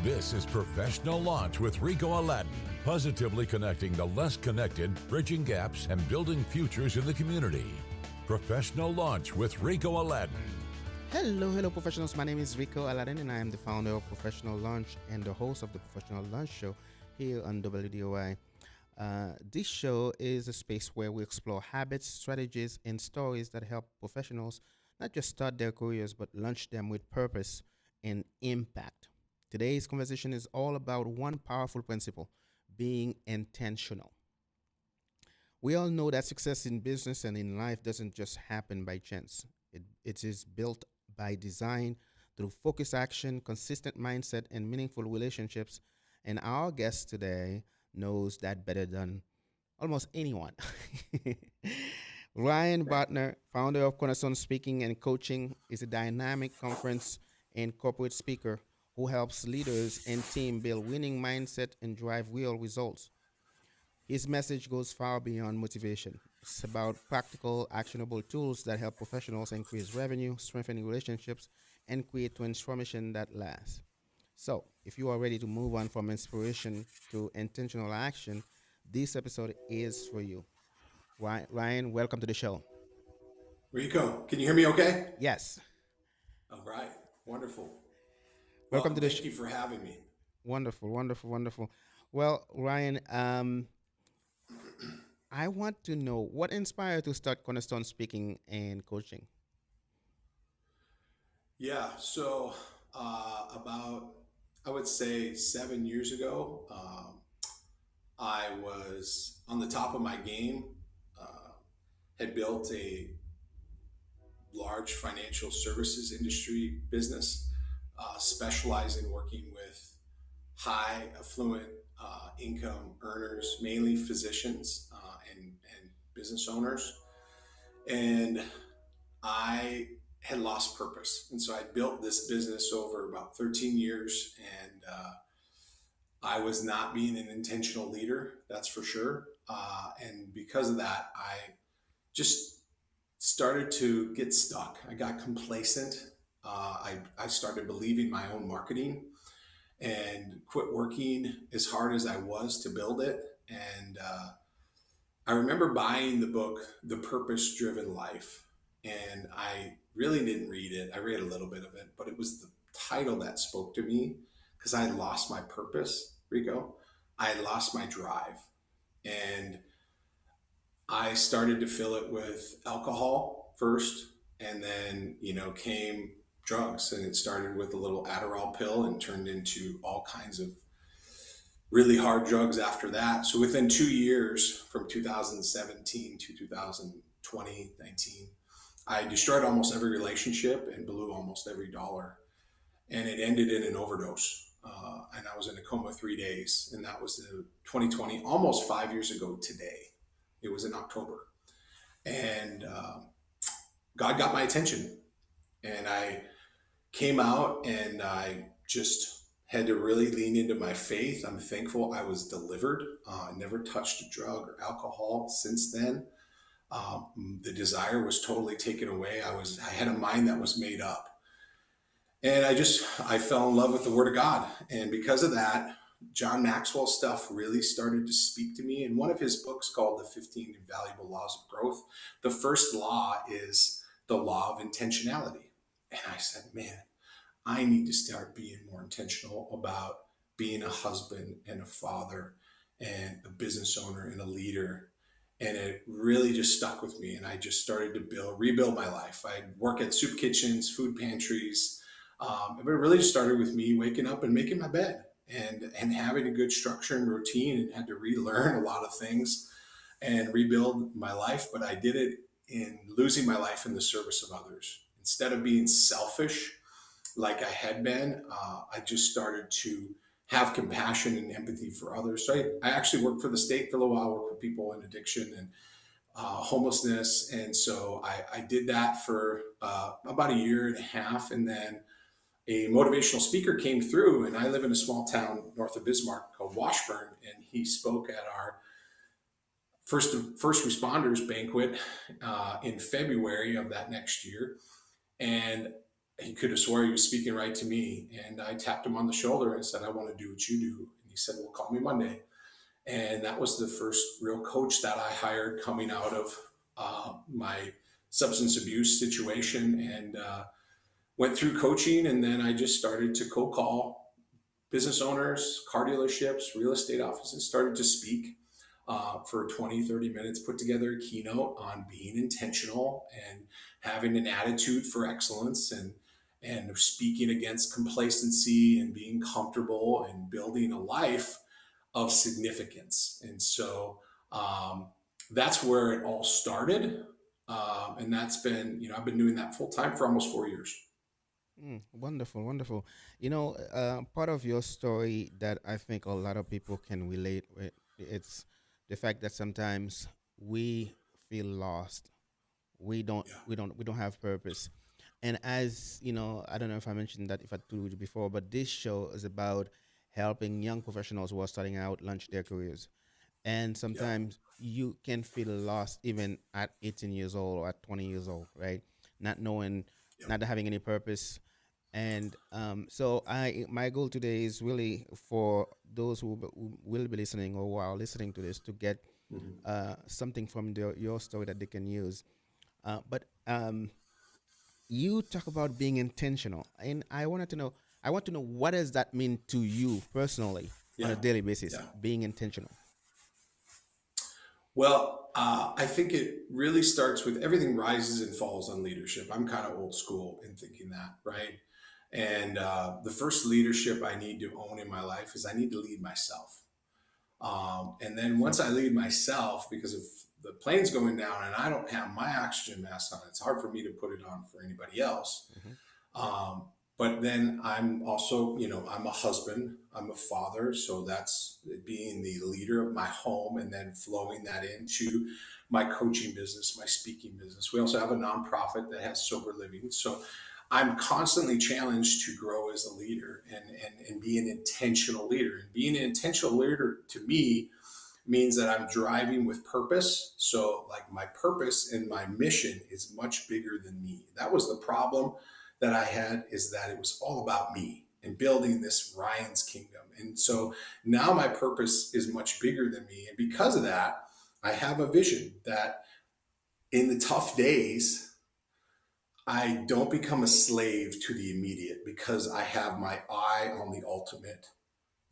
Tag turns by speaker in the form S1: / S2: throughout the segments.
S1: This is Professional Launch with Ricot Aladin, positively connecting the less connected, bridging gaps, and building futures in the community. Professional Launch with Ricot Aladin.
S2: Hello, professionals. My name is Ricot Aladin, and I am the founder of Professional Launch and the host of the Professional Launch Show here on WDOI. This show is a space where we explore habits, strategies, and stories that help professionals not just start their careers, but launch them with purpose and impact. Today's conversation is all about one powerful principle: being intentional. We all know that success in business and in life doesn't just happen by chance. It is built by design through focused action, consistent mindset, and meaningful relationships. And our guest today knows that better than almost anyone. Ryan Botner, founder of Connaissance Speaking and Coaching, is a dynamic conference and corporate speaker who helps leaders and team build winning mindset and drive real results. His message goes far beyond motivation. It's about practical, actionable tools that help professionals increase revenue, strengthen relationships, and create transformation that lasts. So, if you are ready to move on from inspiration to intentional action, this episode is for you. Ryan, welcome to the show.
S3: Rico, can you hear me okay?
S2: Yes,
S3: All right, wonderful.
S2: welcome
S3: Well,
S2: to the show.
S3: thank you for having me.
S2: Wonderful, wonderful, wonderful. Well, Ryan, I want to know what inspired you to start Cornerstone Speaking and Coaching.
S3: Yeah, so about, I would say 7 years ago, I was on the top of my game, uh, had built a large financial services industry business, specialized in working with high affluent income earners, mainly physicians and business owners. And I had lost purpose. And so I built this business over about 13 years, and I was not being an intentional leader, that's for sure. And because of that, I just started to get stuck. I got complacent. I started believing my own marketing and quit working as hard as I was to build it. And I remember buying the book, The Purpose Driven Life, and I really didn't read it. I read a little bit of it, but it was the title that spoke to me because I had lost my purpose, Rico. I had lost my drive. And I started to fill it with alcohol first, and then, came drugs. And it started with a little Adderall pill and turned into all kinds of really hard drugs after that. So within 2 years, from 2017 to 2020, 19, I destroyed almost every relationship and blew almost every dollar. And it ended in an overdose. And I was in a coma 3 days. And that was the 2020, almost 5 years ago today. It was in October. And God got my attention. And I came out and I just had to really lean into my faith. I'm thankful I was delivered. I never touched a drug or alcohol since then. The desire was totally taken away. I had a mind that was made up. And I fell in love with the Word of God. And because of that, John Maxwell stuff really started to speak to me. In one of his books called The 15 Invaluable Laws of Growth, the first law is the law of intentionality. And I said, man, I need to start being more intentional about being a husband and a father and a business owner and a leader. And it really just stuck with me. And I just started to rebuild my life. I'd work at soup kitchens, food pantries. But it really just started with me waking up and making my bed and having a good structure and routine, and had to relearn a lot of things and rebuild my life. But I did it in losing my life in the service of others. Instead of being selfish like I had been, I just started to have compassion and empathy for others. So I actually worked for the state for a little while, worked with people in addiction and homelessness. And so I did that for about a year and a half. And then a motivational speaker came through, and I live in a small town north of Bismarck called Washburn. And he spoke at our first responders banquet in February of that next year. And he could have swore he was speaking right to me. And I tapped him on the shoulder and said, I want to do what you do. And he said, well, call me Monday. And that was the first real coach that I hired coming out of my substance abuse situation, and went through coaching. And then I just started to cold call business owners, car dealerships, real estate offices, started to speak for 20, 30 minutes, put together a keynote on being intentional and having an attitude for excellence, and speaking against complacency and being comfortable and building a life of significance. And so that's where it all started. And that's been, I've been doing that full time for almost 4 years.
S2: Wonderful, wonderful. Part of your story that I think a lot of people can relate with, it's the fact that sometimes we feel lost.
S3: Yeah.
S2: We don't have purpose. And as you know, I don't know if I mentioned that if I told you before, but this show is about helping young professionals who are starting out launch their careers. And
S3: Yeah.
S2: sometimes you can feel lost even at 18 years old or at 20 years old, right? Not knowing,
S3: Yeah.
S2: not having any purpose. And so my goal today is really for those who will be listening or who are listening to this to get
S3: Mhm.
S2: something from your story that they can use. But you talk about being intentional, and I want to know what does that mean to you personally on
S3: Yeah.
S2: a daily basis,
S3: Yeah.
S2: being intentional.
S3: Well, I think it really starts with everything rises and falls on leadership. I'm kind of old school in thinking that, right? And the first leadership I need to own in my life is I need to lead myself. And then once I lead myself, because if the plane's going down and I don't have my oxygen mask on, it's hard for me to put it on for anybody else.
S2: Hmm.
S3: Um, but then I'm also, I'm a husband, I'm a father. So that's being the leader of my home and then flowing that into my coaching business, my speaking business. We also have a nonprofit that has sober living. So I'm constantly challenged to grow as a leader and be an intentional leader. And being an intentional leader to me means that I'm driving with purpose. So, like, my purpose and my mission is much bigger than me. That was the problem that I had, is that it was all about me and building this Ryan's kingdom. And so now my purpose is much bigger than me. And because of that, I have a vision that in the tough days, I don't become a slave to the immediate because I have my eye on the ultimate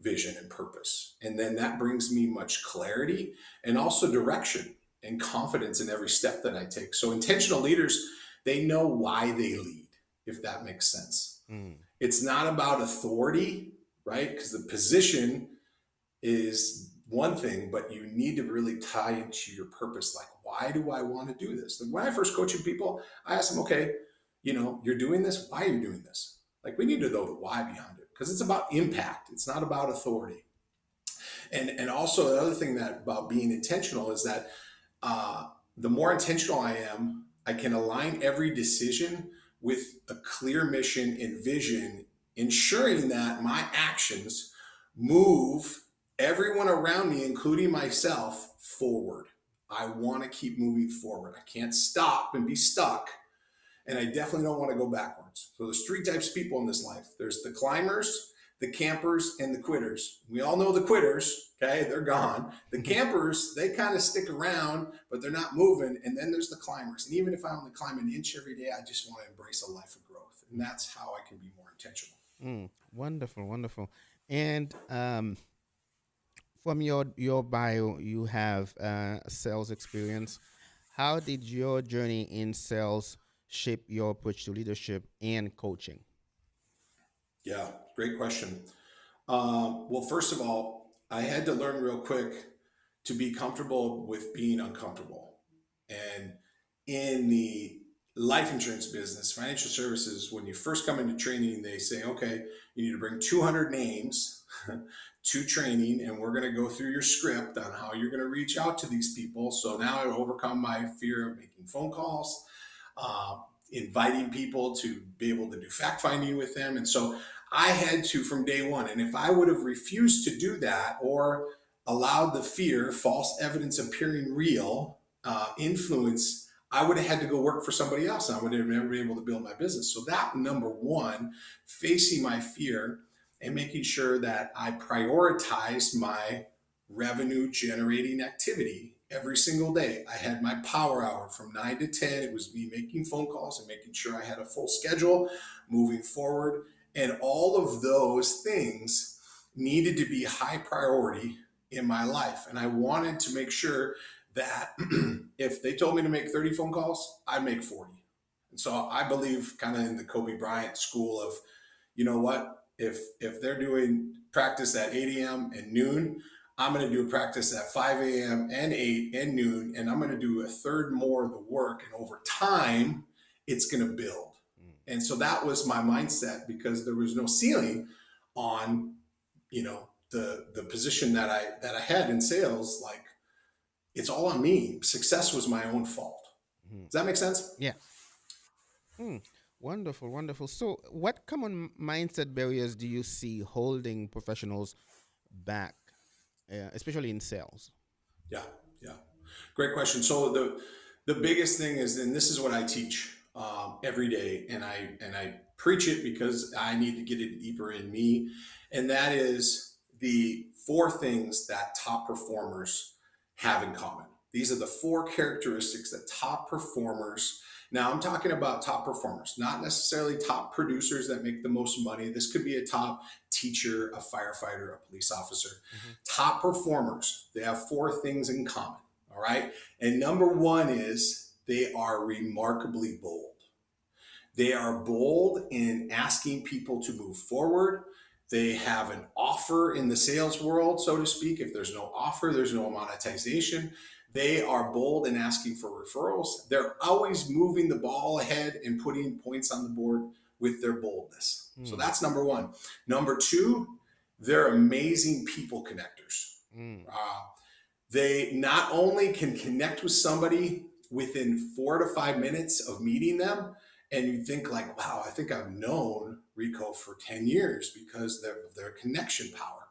S3: vision and purpose. And then that brings me much clarity and also direction and confidence in every step that I take. So intentional leaders, they know why they lead, if that makes sense.
S2: Mm.
S3: It's not about authority, right? Because the position is one thing, but you need to really tie into your purpose. Like, why do I want to do this? Like, when I first coaching people, I ask them, okay, you're doing this. Why are you doing this? Like, we need to know the why behind it, because it's about impact. It's not about authority. And also the other thing that about being intentional is that the more intentional I am, I can align every decision with a clear mission and vision, ensuring that my actions move everyone around me, including myself, forward. I want to keep moving forward. I can't stop and be stuck, and I definitely don't want to go backwards. So there's three types of people in this life. There's the climbers, the campers, and the quitters. We all know the quitters, okay? They're gone. The campers, they kind of stick around, but they're not moving. And then there's the climbers. And even if I only climb an inch every day, I just want to embrace a life of growth. And that's how I can be more intentional.
S2: Wonderful, wonderful. And from your bio, you have sales experience. How did your journey in sales shape your approach to leadership and coaching?
S3: Yeah, great question. Well, first of all, I had to learn real quick to be comfortable with being uncomfortable. And in the life insurance business, financial services, when you first come into training, they say, okay, you need to bring 200 names to training, and we're going to go through your script on how you're going to reach out to these people. So now I overcome my fear of making phone calls, uh, inviting people to be able to do fact finding with them. And so I had to from day one. And if I would have refused to do that or allowed the fear, false evidence appearing real, influence, I would have had to go work for somebody else and I would have never been able to build my business. So that number one, facing my fear and making sure that I prioritize my revenue generating activity every single day. I had my power hour from 9 to 10. It was me making phone calls and making sure I had a full schedule moving forward. And all of those things needed to be high priority in my life. And I wanted to make sure that if they told me to make 30 phone calls, I'd make 40. And so I believe kind of in the Kobe Bryant school of, you know what, if they're doing practice at 8 a.m. and noon, I'm going to do a practice at 5 a.m. and 8 and noon, and I'm going to do a third more of the work. And over time, it's going to build. And so that was my mindset because there was no ceiling on, the position that I had in sales. Like, it's all on me. Success was my own fault.
S2: Mhm.
S3: Does that make sense?
S2: Yeah. Wonderful, wonderful. So, what common mindset barriers do you see holding professionals back, especially in sales?
S3: Yeah, yeah. Great question. So the biggest thing is, and this is what I teach every day, and I preach it because I need to get it deeper in me, and that is the four things that top performers have in common. These are the four characteristics that top performers. Now I'm talking about top performers, not necessarily top producers that make the most money. This could be a top teacher, a firefighter, a police officer.
S2: Hmm.
S3: Top performers, they have four things in common. All right. And number one is they are remarkably bold. They are bold in asking people to move forward. They have an offer in the sales world, so to speak. If there's no offer, there's no monetization. They are bold in asking for referrals. They're always moving the ball ahead and putting points on the board with their boldness. So
S2: Mm,
S3: that's number one. Number two, they're amazing people connectors.
S2: mm,
S3: Uh, they not only can connect with somebody within 4 to 5 minutes of meeting them, and you think like, wow, I think I've known Rico for 10 years because of their connection power.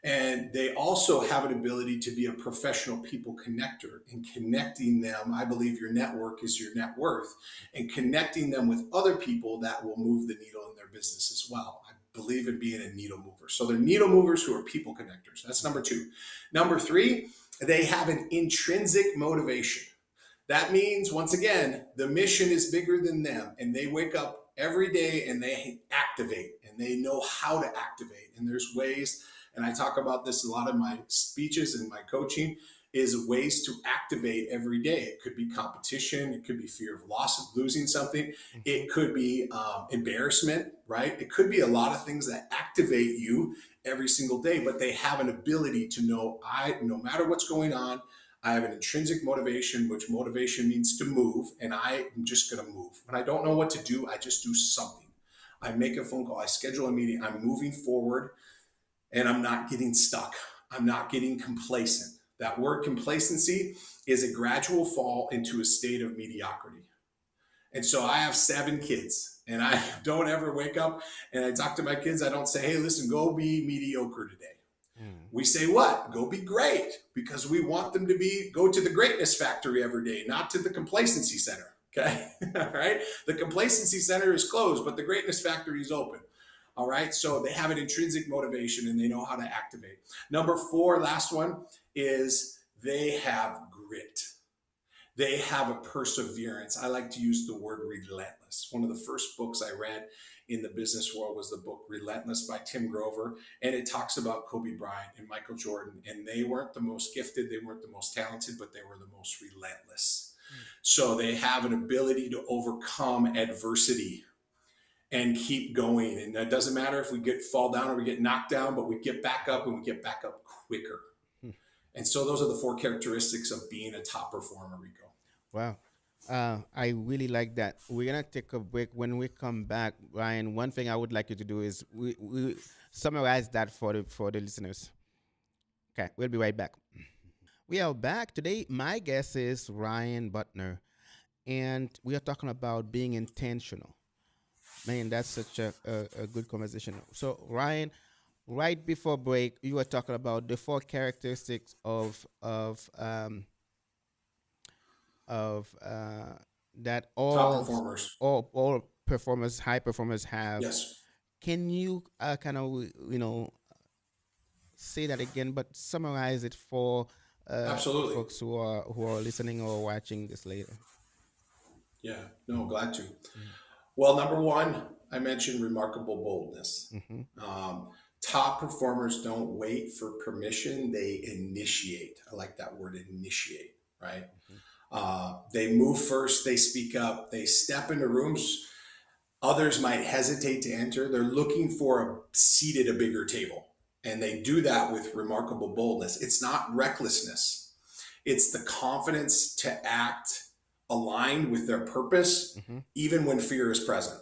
S3: And they also have an ability to be a professional people connector and connecting them. I believe your network is your net worth, and connecting them with other people that will move the needle in their business as well. I believe in being a needle mover. So they're needle movers who are people connectors. That's number two. Number three, they have an intrinsic motivation. That means, once again, the mission is bigger than them, and they wake up every day and they activate and they know how to activate. And there's ways, and I talk about this a lot in my speeches and my coaching, is ways to activate every day. It could be competition, it could be fear of loss of losing something,
S2: mhm,
S3: it could be embarrassment, right? It could be a lot of things that activate you every single day, but they have an ability to know, no matter what's going on, I have an intrinsic motivation, which motivation means to move, and I am just going to move. When I don't know what to do, I just do something. I make a phone call, I schedule a meeting, I'm moving forward, and I'm not getting stuck. I'm not getting complacent. That word complacency is a gradual fall into a state of mediocrity. And so I have 7 kids, and I don't ever wake up and I talk to my kids. I don't say, hey, listen, go be mediocre today.
S2: mm,
S3: We say what? Go be great, because we want them to go to the greatness factory every day, not to the complacency center. Okay. All right. The complacency center is closed, but the greatness factory is open. All right. So they have an intrinsic motivation and they know how to activate. Number four, last one, is they have grit. They have a perseverance. I like to use the word relentless. One of the first books I read in the business world was the book Relentless by Tim Grover. And it talks about Kobe Bryant and Michael Jordan. And they weren't the most gifted, they weren't the most talented, but they were the most relentless.
S2: mm.
S3: So they have an ability to overcome adversity and keep going. And it doesn't matter if we fall down or we get knocked down, but we get back up and we get back up quicker.
S2: Hmm.
S3: And so those are the four characteristics of being a top performer, Rico.
S2: Wow. I really like that. We're gonna take a break. When we come back, Ryan, one thing I would like you to do is we summarize that for the listeners. Okay, we'll be right back. We are back today. My guest is Ryan Botner, and we are talking about being intentional. Man, that's such a good conversation. So, Ryan, right before break, you were talking about the four characteristics of that
S3: Top performers.
S2: all performers, high performers have.
S3: Yes,
S2: Can you kind of say that again, but summarize it for
S3: absolutely.
S2: folks who are listening or watching this later?
S3: Yeah, no, glad to.
S2: Mm-hmm.
S3: Well, number one, I mentioned remarkable boldness.
S2: Mm-hmm.
S3: Um, Top performers don't wait for permission, they initiate. I like that word, initiate, right? They move first, they speak up, they step into rooms others might hesitate to enter. They're looking for a seat at a bigger table. And they do that with remarkable boldness. It's not recklessness, it's the confidence to act aligned with their purpose,
S2: Mm-hmm.
S3: even when fear is present.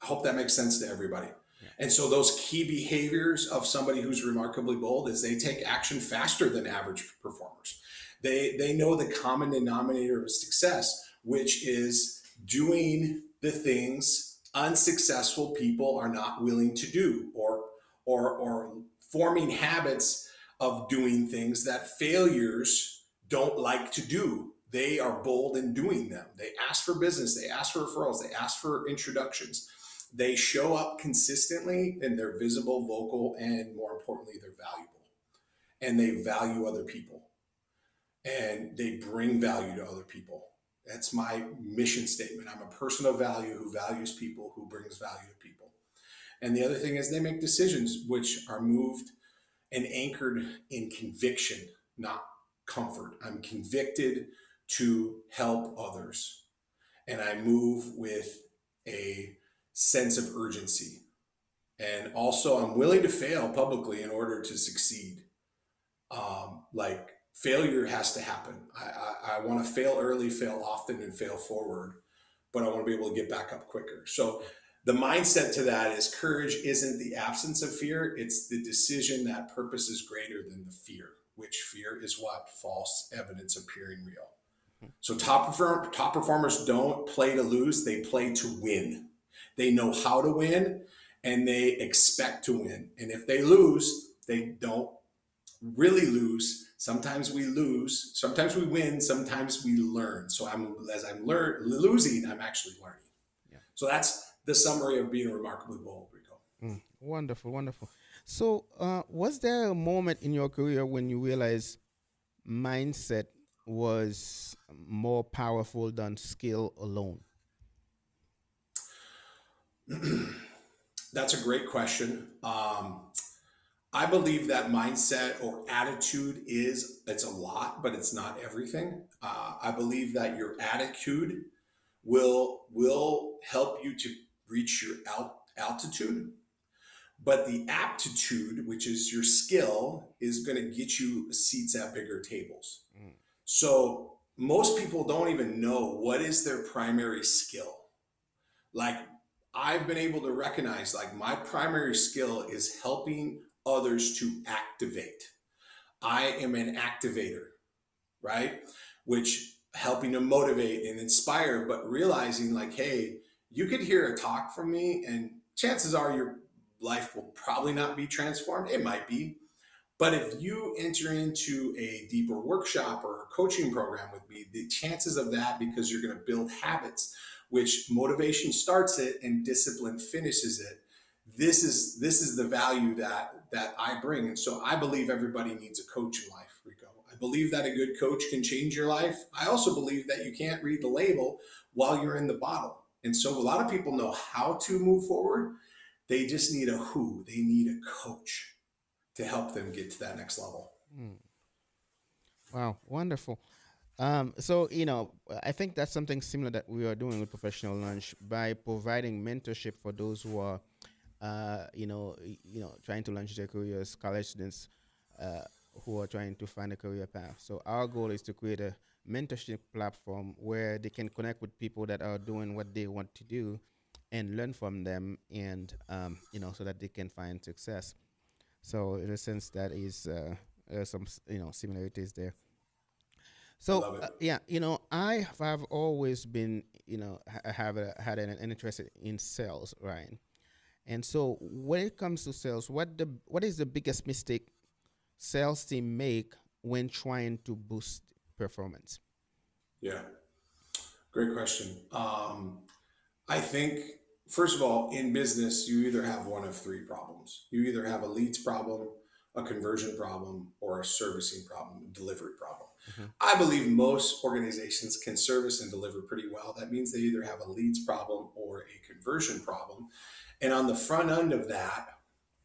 S3: I hope that makes sense to everybody.
S2: Yeah.
S3: And so, those key behaviors of somebody who's remarkably bold is they take action faster than average performers. They know the common denominator of success, which is doing the things unsuccessful people are not willing to do, or forming habits of doing things that failures don't like to do. They are bold in doing them. They ask for business, they ask for referrals, they ask for introductions. They show up consistently and they're visible, vocal, and more importantly, they're valuable. And they value other people and they bring value to other people. That's my mission statement. I'm a person of value who values people, who brings value to people. And the other thing is they make decisions which are moved and anchored in conviction, not comfort. I'm convicted to help others. And I move with a sense of urgency. And also, I'm willing to fail publicly in order to succeed. Like failure has to happen. I want to fail early, fail often, and fail forward, but I want to be able to get back up quicker. So the mindset to that is courage isn't the absence of fear, it's the decision that purpose is greater than the fear, which fear is what? False evidence appearing real. So top performers don't play to lose, they play to win. They know how to win and they expect to win. And if they lose, they don't really lose. Sometimes we lose, sometimes we win, sometimes we learn. So as I'm losing, I'm actually learning.
S2: Yeah.
S3: So that's the summary of being remarkably bold, Rico.
S2: Wonderful, wonderful. So, was there a moment in your career when you realized mindset was more powerful than skill alone?
S3: That's a great question. I believe that mindset or attitude it's a lot, but it's not everything. I believe that your attitude will help you to reach your altitude, but the aptitude, which is your skill, is going to get you seats at bigger tables.
S2: Mm.
S3: So most people don't even know what is their primary skill. Like I've been able to recognize like my primary skill is helping others to activate. I am an activator, right? Which helping to motivate and inspire, but realizing like, hey, you could hear a talk from me and chances are your life will probably not be transformed. It might be. But if you enter into a deeper workshop or a coaching program with me, the chances of that, because you're going to build habits, which motivation starts it and discipline finishes it. This is the value that I bring. And so I believe everybody needs a coach in life, Rico. I believe that a good coach can change your life. I also believe that you can't read the label while you're in the bottle. And so a lot of people know how to move forward. They just need a who. They need a coach to help them get to that next level.
S2: Mm. Wow, wonderful. So I think that's something similar that we are doing with Professional Lunch by providing mentorship for those who are, trying to launch their careers, college students, uh, who are trying to find a career path. So our goal is to create a mentorship platform where they can connect with people that are doing what they want to do, and learn from them, and so that they can find success. So in a sense, that is there's some similarities there.
S3: I
S2: So
S3: love it.
S2: yeah, I have always been, had an interest in sales, Ryan. And so when it comes to sales, what is the biggest mistake sales team make when trying to boost performance?
S3: Yeah. Great question. I think, first of all, in business, you either have one of three problems. You either have a leads problem, a conversion problem, or a servicing problem, delivery problem.
S2: Hmm.
S3: I believe most organizations can service and deliver pretty well. That means they either have a leads problem or a conversion problem. And on the front end of that,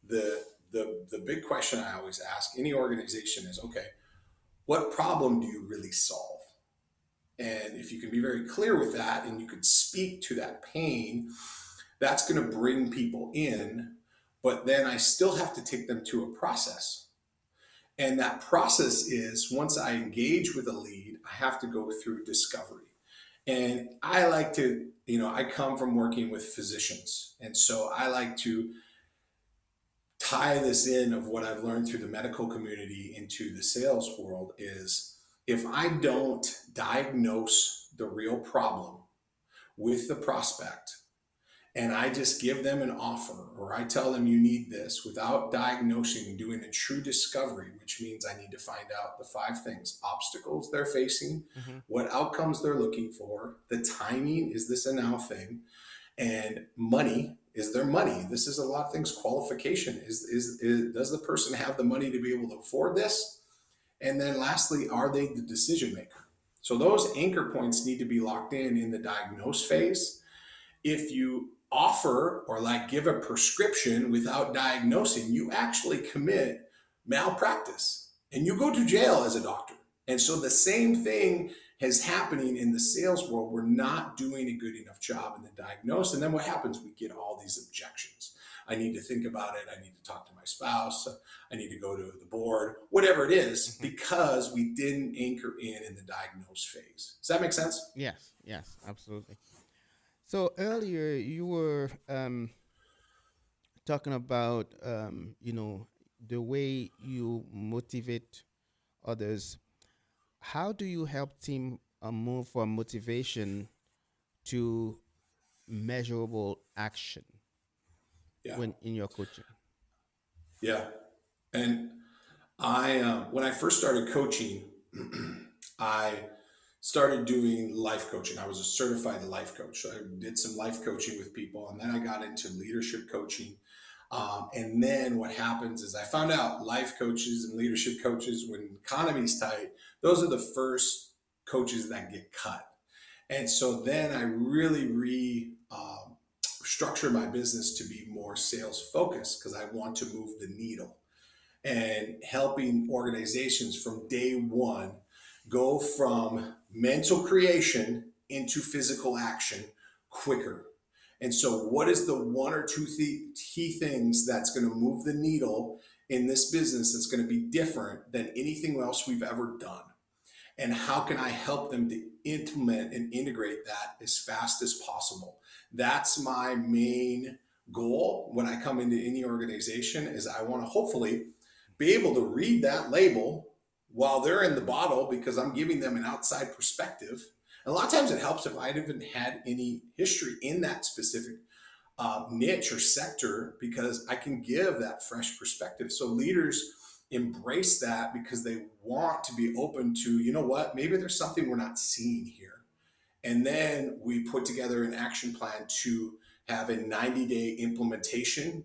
S3: the the big question I always ask any organization is, okay, what problem do you really solve? And if you can be very clear with that and you could speak to that pain, that's going to bring people in. But then I still have to take them to a process. And that process is once I engage with a lead, I have to go through discovery. And I like to, I come from working with physicians. And so I like to tie this in of what I've learned through the medical community into the sales world is if I don't diagnose the real problem with the prospect and I just give them an offer or I tell them you need this without diagnosing and doing a true discovery, which means I need to find out the five things: obstacles they're facing,
S2: Hmm.
S3: what outcomes they're looking for, the timing, is this a now thing, and money, is there money? This is a lot of things. Qualification is does the person have the money to be able to afford this? And then lastly, are they the decision maker? So those anchor points need to be locked in the diagnose phase. If you offer or like give a prescription without diagnosing, you actually commit malpractice and you go to jail as a doctor. And so the same thing is happening in the sales world. We're not doing a good enough job in the diagnose. And then what happens? We get all these objections. I need to think about it. I need to talk to my spouse. I need to go to the board, whatever it is,
S2: Hmm.
S3: because we didn't anchor in the diagnose phase. Does that make sense?
S2: Yes, yes, absolutely. So earlier you were talking about the way you motivate others. How do you help team move from motivation to measurable action
S3: Yeah.
S2: when in your coaching?
S3: Yeah. And when I first started coaching, I started doing life coaching. I was a certified life coach. So I did some life coaching with people, and then I got into leadership coaching. And then what happens is I found out life coaches and leadership coaches, when economy's tight, those are the first coaches that get cut. And so then I really structure my business to be more sales focused because I want to move the needle and helping organizations from day one go from mental creation into physical action quicker. And so, what is the one or two key things that's going to move the needle in this business that's going to be different than anything else we've ever done? And how can I help them to implement and integrate that as fast as possible? That's my main goal when I come into any organization is I want to hopefully be able to read that label while they're in the bottle because I'm giving them an outside perspective. And a lot of times it helps if I haven't had any history in that specific niche or sector because I can give that fresh perspective. So leaders embrace that because they want to be open to, you know what, maybe there's something we're not seeing here. And then we put together an action plan to have a 90-day implementation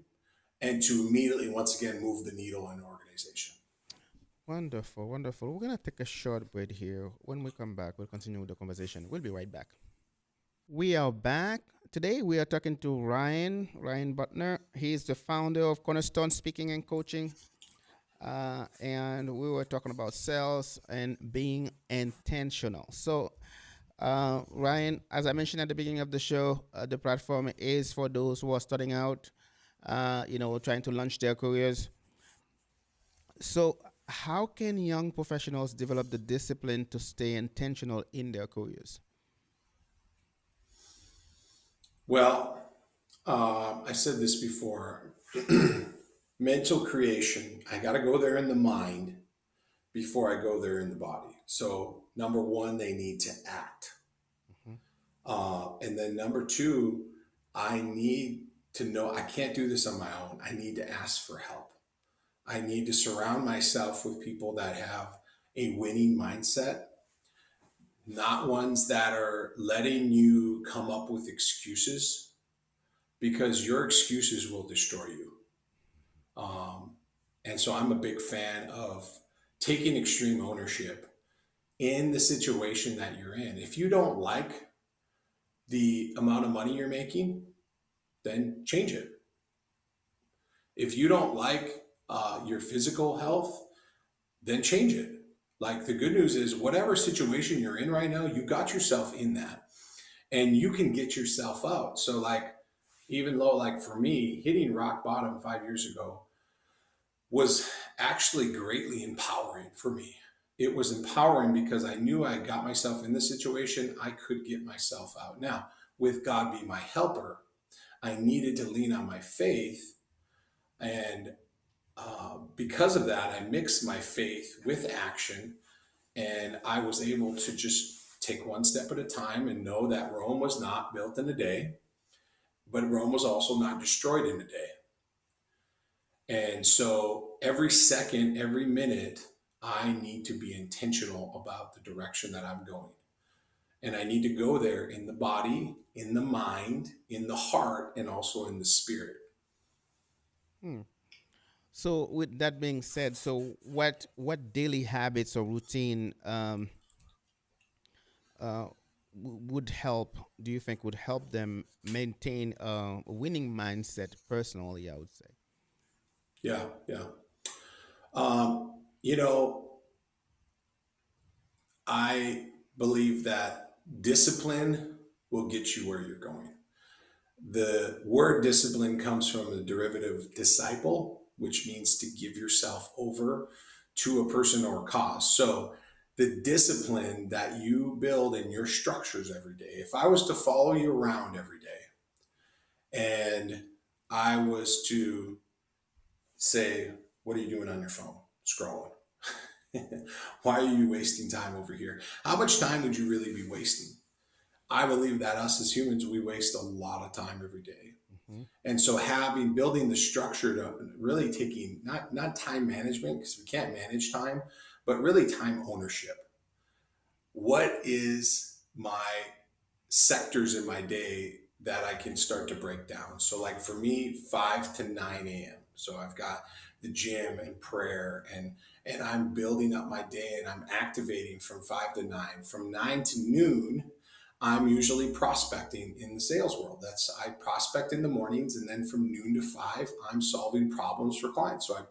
S3: and to immediately, once again, move the needle in an organization.
S2: Wonderful, wonderful. We're gonna take a short break here. When we come back, we'll continue with the conversation. We'll be right back. We are back. Today we are talking to Ryan Botner. He is the founder of Connaissance Speaking and Coaching. And we were talking about sales and being intentional. So, Ryan, as I mentioned at the beginning of the show, the platform is for those who are starting out, trying to launch their careers. So, how can young professionals develop the discipline to stay intentional in their careers?
S3: Well, I said this before. Mental creation, I got to go there in the mind before I go there in the body. So, number one, they need to act.
S2: Mhm.
S3: And then number two, I need to know I can't do this on my own. I need to ask for help. I need to surround myself with people that have a winning mindset. not ones that are letting you come up with excuses, because your excuses will destroy you. Um, and so I'm a big fan of taking extreme ownership in the situation that you're in. If you don't like the amount of money you're making, then change it. If you don't like your physical health, then change it. Like, the good news is, whatever situation you're in right now, you got yourself in that, and you can get yourself out. So, like, even though, like, for me, hitting rock bottom 5 years ago was actually greatly empowering for me. It was empowering because I knew I got myself in this situation, I could get myself out. Now, with God being my helper, I needed to lean on my faith. And because of that, I mixed my faith with action. And I was able to just take one step at a time and know that Rome was not built in a day, but Rome was also not destroyed in a day. And so every second, every minute, I need to be intentional about the direction that I'm going. And I need to go there in the body, in the mind, in the heart, and also in the spirit.
S2: Hmm. So, with that being said, so what daily habits or routine uh, would help? Do you think would help them maintain a winning mindset personally? I would say.
S3: Yeah, yeah. You know, I believe that discipline will get you where you're going. The word discipline comes from the derivative disciple, which means to give yourself over to a person or a cause. So, the discipline that you build in your structures every day, if I was to follow you around every day and I was to say, "What are you doing on your phone? Scrolling. Why are you wasting time over here?" How much time would you really be wasting? I believe that us as humans, we waste a lot of time every day.
S2: Hmm.
S3: And so, having building the structure to really taking not time management, because we can't manage time, but really time ownership. What is my sectors in my day that I can start to break down? So, like, for me, 5 to 9 a.m. So I've got the gym and prayer, and I'm building up my day, and I'm activating from 5 to 9. From 9 to noon, I'm usually prospecting in the sales world. That's, I prospect in the mornings, and then from noon to 5, I'm solving problems for clients. So I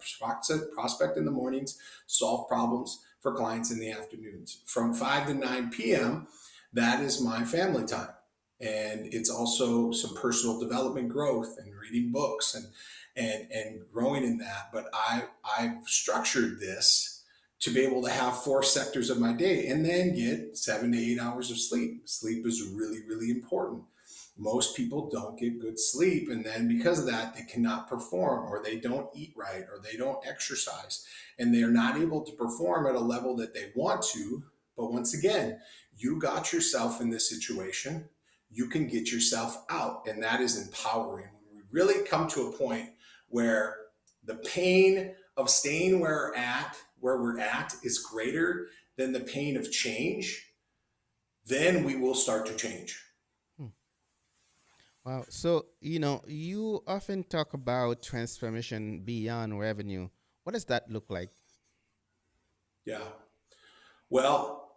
S3: prospect in the mornings, solve problems for clients in the afternoons. From 5 to 9 p.m., that is my family time. And it's also some personal development growth and reading books and growing in that. But I've structured this to be able to have 4 sectors of my day and then get 7 to 8 hours of sleep. Sleep is really, really important. Most people don't get good sleep, and then because of that, they cannot perform, or they don't eat right, or they don't exercise, and they're not able to perform at a level that they want to. But once again, you got yourself in this situation, you can get yourself out, and that is empowering. When we really come to a point where the pain of staying where we're at is greater than the pain of change, then we will start to change.
S2: Hmm. Wow. So, you often talk about transformation beyond revenue. What does that look like?
S3: Yeah. Well,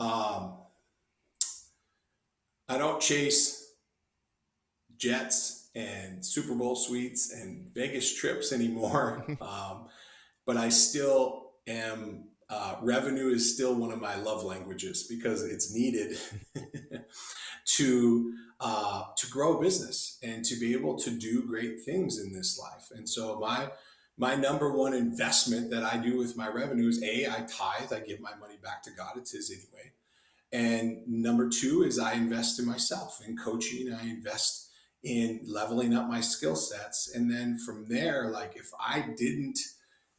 S3: I don't chase jets and Super Bowl suites and Vegas trips anymore. But I still am. Revenue is still one of my love languages because it's needed to grow a business and to be able to do great things in this life. And so, my number one investment that I do with my revenue is, I tithe. I give my money back to God. It's His anyway. And number two is, I invest in myself, in coaching. I invest in leveling up my skill sets. And then from there, like, if I didn't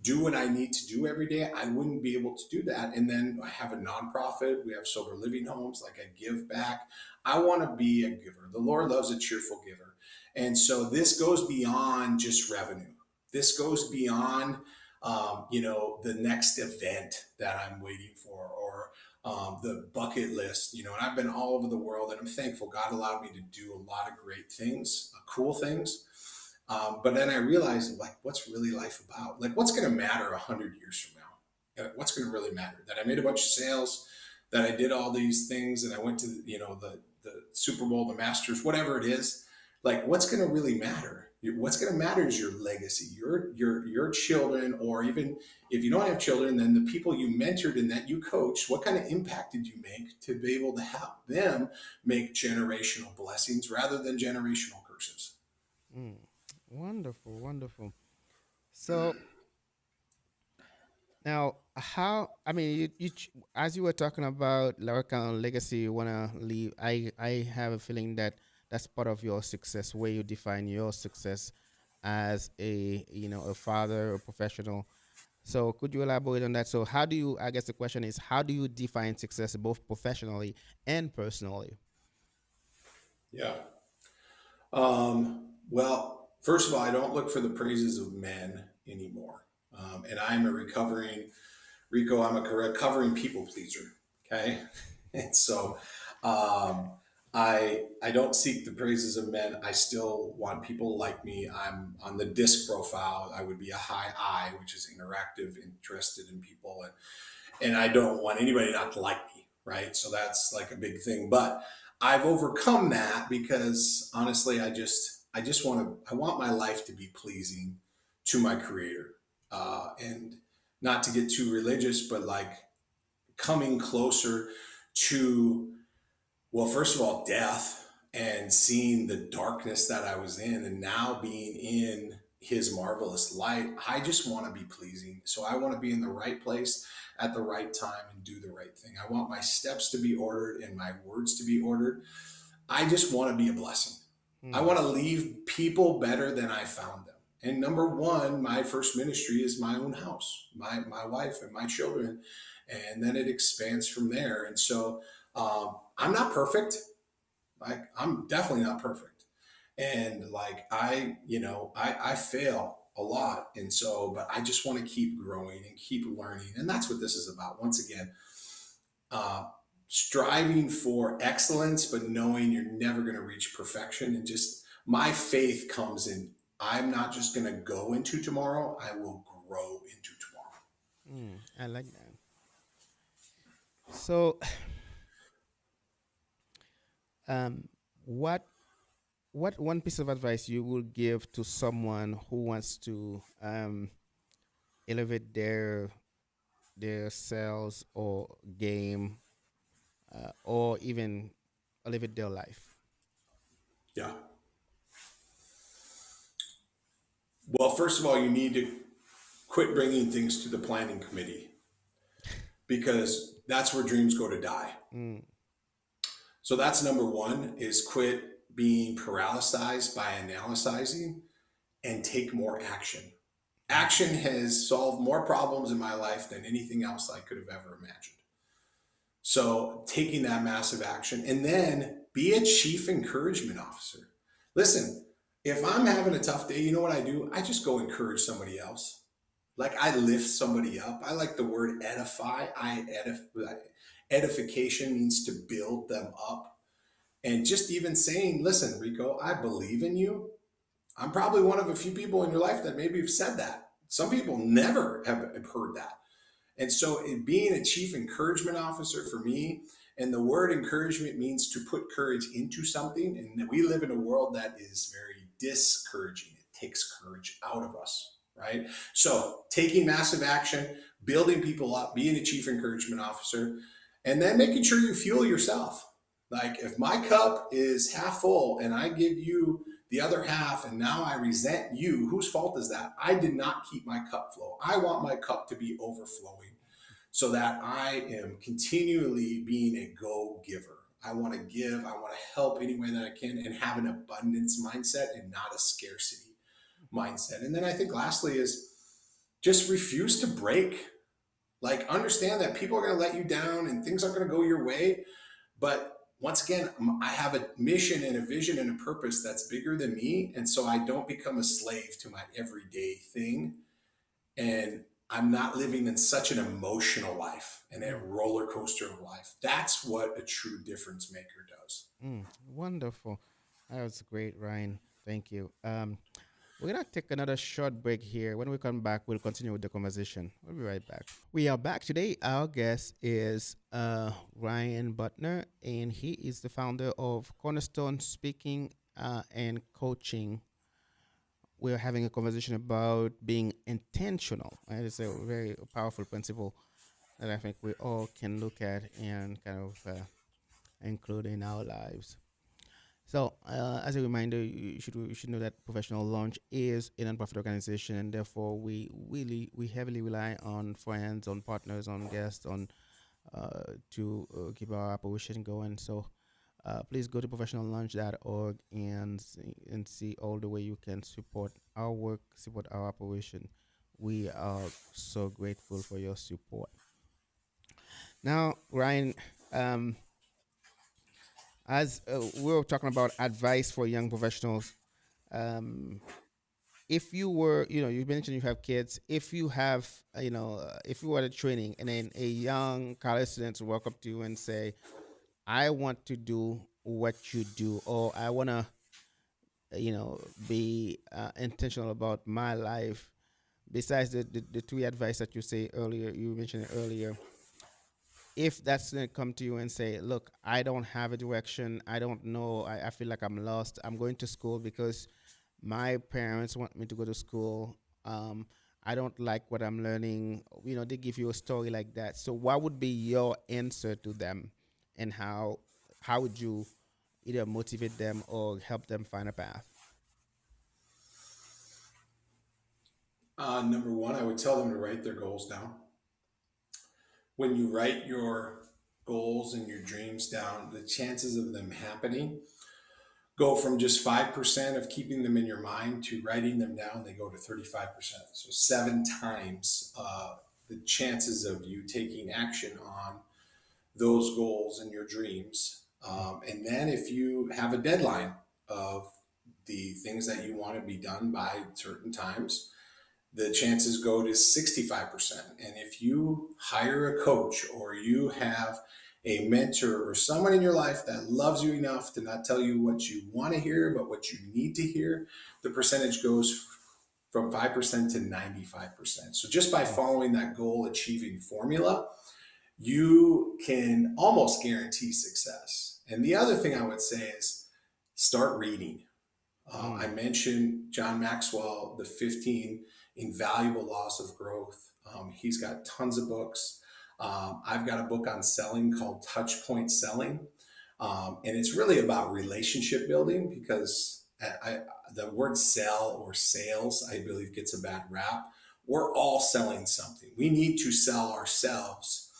S3: do what I need to do every day, I wouldn't be able to do that. And then I have a nonprofit. We have sober living homes. Like, I give back. I want to be a giver. The Lord loves a cheerful giver. And so this goes beyond just revenue. This goes beyond, the next event that I'm waiting for, or the bucket list, and I've been all over the world, and I'm thankful God allowed me to do a lot of great things, cool things. But then I realized, like, what's really life about? Like, what's going to matter 100 years from now? What's going to really matter? That I made a bunch of sales, that I did all these things, and I went to, the Super Bowl, the Masters, whatever it is. Like, what's going to really matter? What's going to matter is your legacy, your children, or even if you don't have children, then the people you mentored and that you coached. What kind of impact did you make to be able to help them make generational blessings rather than generational curses?
S2: Mm. Wonderful, wonderful. So now, how? I mean, as you were talking about like legacy, you wanna leave. I have a feeling that that's part of your success, where you define your success as a father, a professional. So could you elaborate on that? So how do you? I guess the question is, how do you define success both professionally and personally?
S3: Yeah. Well, first of all, I don't look for the praises of men anymore. And I'm a recovering Rico. I'm a recovering people pleaser. Okay, and so um, I don't seek the praises of men. I still want people to like me. I'm on the disc profile. I would be a high I, which is interactive, interested in people, and I don't want anybody not to like me, right? So that's like a big thing. But I've overcome that because honestly, I just I want my life to be pleasing to my Creator, and not to get too religious, but like coming closer to, well, first of all, death, and seeing the darkness that I was in, and now being in his marvelous light. I just want to be pleasing. So I want to be in the right place at the right time and do the right thing. I want my steps to be ordered and my words to be ordered. I just want to be a blessing. I
S2: Hmm.
S3: want to leave people better than I found them. And number one, my first ministry is my own house, my wife and my children. And then it expands from there. And so I'm not perfect. Like, I'm definitely not perfect. And like, I fail a lot. And so, but I just want to keep growing and keep learning. And that's what this is about. Once again, uh, striving for excellence, but knowing you're never going to reach perfection. And just my faith comes in. I'm not just going to go into tomorrow. I will grow into tomorrow.
S2: I like that. So, um, what what one piece of advice you will give to someone who wants to elevate their sales or game, or even elevate their life?
S3: Yeah. Well, first of all, you need to quit bringing things to the planning committee, because that's where dreams go to die.
S2: Mm,
S3: So that's number one, is quit being paralyzed by analyzing and take more action.
S2: mm,
S3: Action has solved more problems in my life than anything else I could have ever imagined. So taking that massive action, and then be a chief encouragement officer. Listen, if I'm having a tough day, you know what I do? I just go encourage somebody else. Like, I lift somebody up. I like the word edify. Edification means to build them up. And just even saying, listen, Rico, I believe in you. I'm probably one of a few people in your life that maybe have said that. Some people never have heard that. And so, in being a chief encouragement officer for me, and the word encouragement means to put courage into something. And we live in a world that is very discouraging. It takes courage out of us, right? So, taking massive action, building people up, being a chief encouragement officer, and then making sure you fuel yourself. Like, if my cup is half full and I give you the other half, and now I resent you, whose fault is that? I did not keep my cup full. I want my cup to be overflowing, so that I am continually being a go giver. I want to give, I want to help any way that I can, and have an abundance mindset and not a scarcity mindset. And then I think lastly is just refuse to break. Like, understand that people are going to let you down and things aren't going to go your way. But once again, I have a mission and a vision and a purpose that's bigger than me. And so I don't become a slave to my everyday thing. And I'm not living in such an emotional life and a roller coaster of life. That's what a true difference maker does.
S2: Wonderful. That was great, Ryan. Thank you. We're gonna take another short break here. When we come back, we'll continue with the conversation. We'll be right back. We are back today. Our guest is Ryan Botner, and he is the founder of Cornerstone Speaking and Coaching. We're having a conversation about being intentional. Right? It's a very powerful principle that I think we all can look at and kind of include in our lives. So, as a reminder, you should know that Professional Launch is a nonprofit organization, and therefore we heavily rely on friends, on partners, on guests, on to keep our operation going. So, please go to professionallaunch.org and see all the way you can support our work, support our operation. We are so grateful for your support. Now, Ryan, um, as we were talking about advice for young professionals, um, if you were, you mentioned you have kids. If you have, if you were at a training and then a young college student walk up to you and say, "I want to do what you do," or "I want to, be intentional about my life." Besides the three advice that you say earlier, you mentioned earlier, if that's going to come to you and say, "Look, I don't have a direction, I don't know, I feel like I'm lost, I'm going to school because my parents want me to go to school, I don't like what I'm learning," they give you a story like that. So what would be your answer to them, and how would you either motivate them or help them find a path?
S3: Number one, I would tell them to write their goals down. When you write your goals and your dreams down, the chances of them happening go from just 5% of keeping them in your mind to writing them down, they go to 35%. So, 7 times the chances of you taking action on those goals and your dreams. And then, if you have a deadline of the things that you want to be done by certain times, the chances go to 65%. And if you hire a coach or you have a mentor or someone in your life that loves you enough to not tell you what you want to hear, but what you need to hear, the percentage goes from 5% to 95%. So just by
S2: Mm,
S3: following that goal achieving formula, you can almost guarantee success. And the other thing I would say is start reading. I
S2: mm,
S3: mentioned John Maxwell, the 15 invaluable laws of growth. He's got tons of books. I've got a book on selling called Touch Point Selling. And it's really about relationship building because the word sell or sales, I believe, gets a bad rap. We're all selling something. We need to sell ourselves.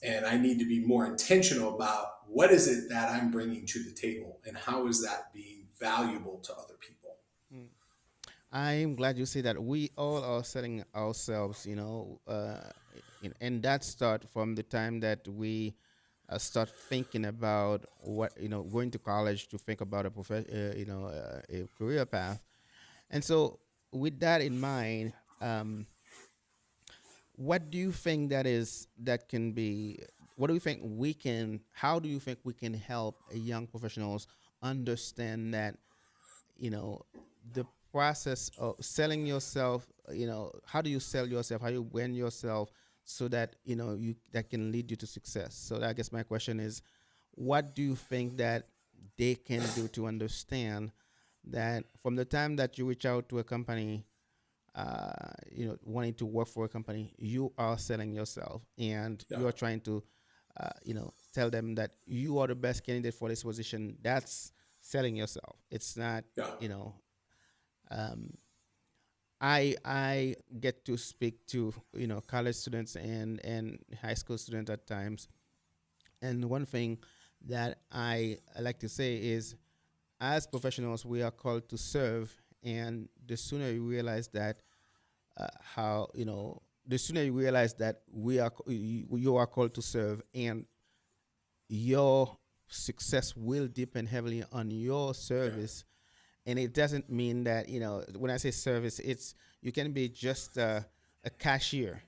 S3: And I need to be more intentional about what is it that I'm bringing to the table and how is that being valuable to other people.
S2: mm. I'm glad you say that. We all are setting ourselves, and that start from the time that we start thinking about what, going to college to think about a career path. And so, with that in mind, what do you think that can be? What do you think we can? How do you think we can help young professionals understand that, you know the process of selling yourself, how do you sell yourself, how you brand yourself, so that you that can lead you to success? So I guess my question is, what do you think that they can do to understand that from the time that you reach out to a company, wanting to work for a company, you are selling yourself and
S3: Yeah,
S2: you are trying to tell them that you are the best candidate for this position. That's selling yourself. It's not,
S3: yeah,
S2: you know um, I get to speak to college students and high school students at times, and one thing that I like to say is, as professionals, we are called to serve, and the sooner you realize that, how the sooner you realize that you are called to serve, and your success will depend heavily on your
S3: yeah,
S2: service. And it doesn't mean that, when I say service, it's, you can be just a cashier,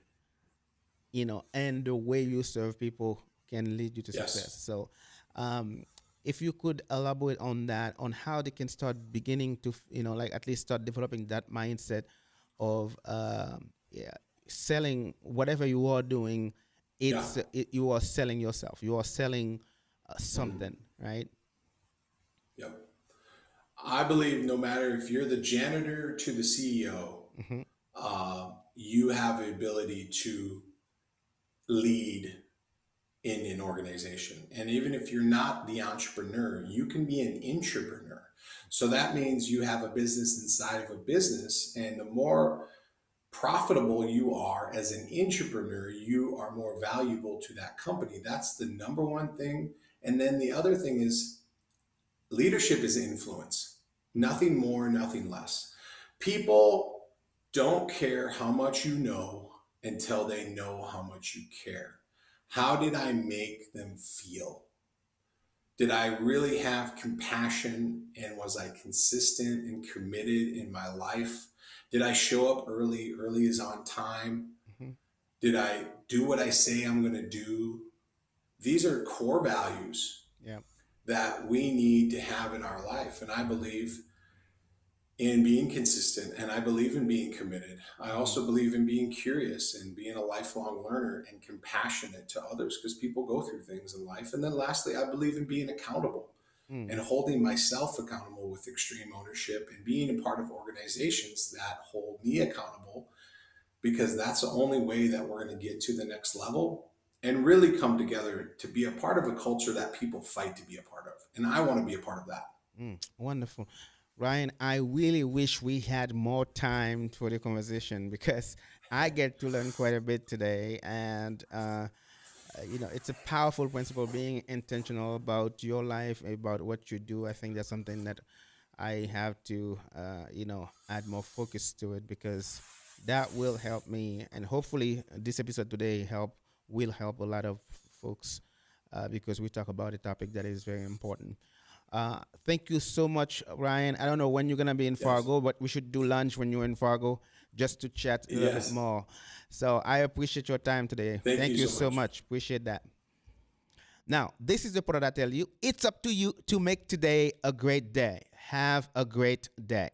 S2: and the way you serve people can lead you to success.
S3: Yes.
S2: So, um, if you could elaborate on that, on how they can start beginning to, like at least start developing that mindset of, yeah, selling whatever you are doing,
S3: Yeah.
S2: you are selling yourself, you are selling
S3: Mhm.
S2: something, right?
S3: Yep. I believe no matter if you're the janitor to the CEO,
S2: Hmm.
S3: you have the ability to lead in an organization. And even if you're not the entrepreneur, you can be an intrapreneur. So that means you have a business inside of a business. And the more profitable you are as an intrapreneur, you are more valuable to that company. That's the number one thing. And then the other thing is leadership is influence, nothing more, nothing less. People don't care how much you know until they know how much you care. How did I make them feel? Did I really have compassion, and was I consistent and committed in my life? Did I show up early? Early is on time.
S2: Hmm.
S3: Did I do what I say I'm going to do? These are core values
S2: Yeah.
S3: that we need to have in our life. And I believe in being consistent, and I believe in being committed. I
S2: Hmm.
S3: also believe in being curious and being a lifelong learner and compassionate to others because people go through things in life. And then lastly, I believe in being accountable
S2: Mm.
S3: and holding myself accountable with extreme ownership and being a part of organizations that hold me accountable, because that's the only way that we're going to get to the next level and really come together to be a part of a culture that people fight to be a part of. And I want to be a part of that.
S2: Wonderful. Ryan, I really wish we had more time for the conversation because I get to learn quite a bit today. And, it's a powerful principle being intentional about your life, about what you do. I think that's something that I have to, add more focus to it because that will help me. And hopefully, this episode today will help a lot of folks because we talk about a topic that is very important. Thank you so much, Ryan. I don't know when you're gonna be in
S3: Yes.
S2: Fargo, but we should do lunch when you're in Fargo just to chat a little bit
S3: Yes.
S2: more. So I appreciate your time today.
S3: Thank
S2: Thank
S3: you
S2: you
S3: so
S2: so
S3: much.
S2: much. Appreciate that. Now, this is the product I tell you. It's up to you to make today a great day. Have a great day.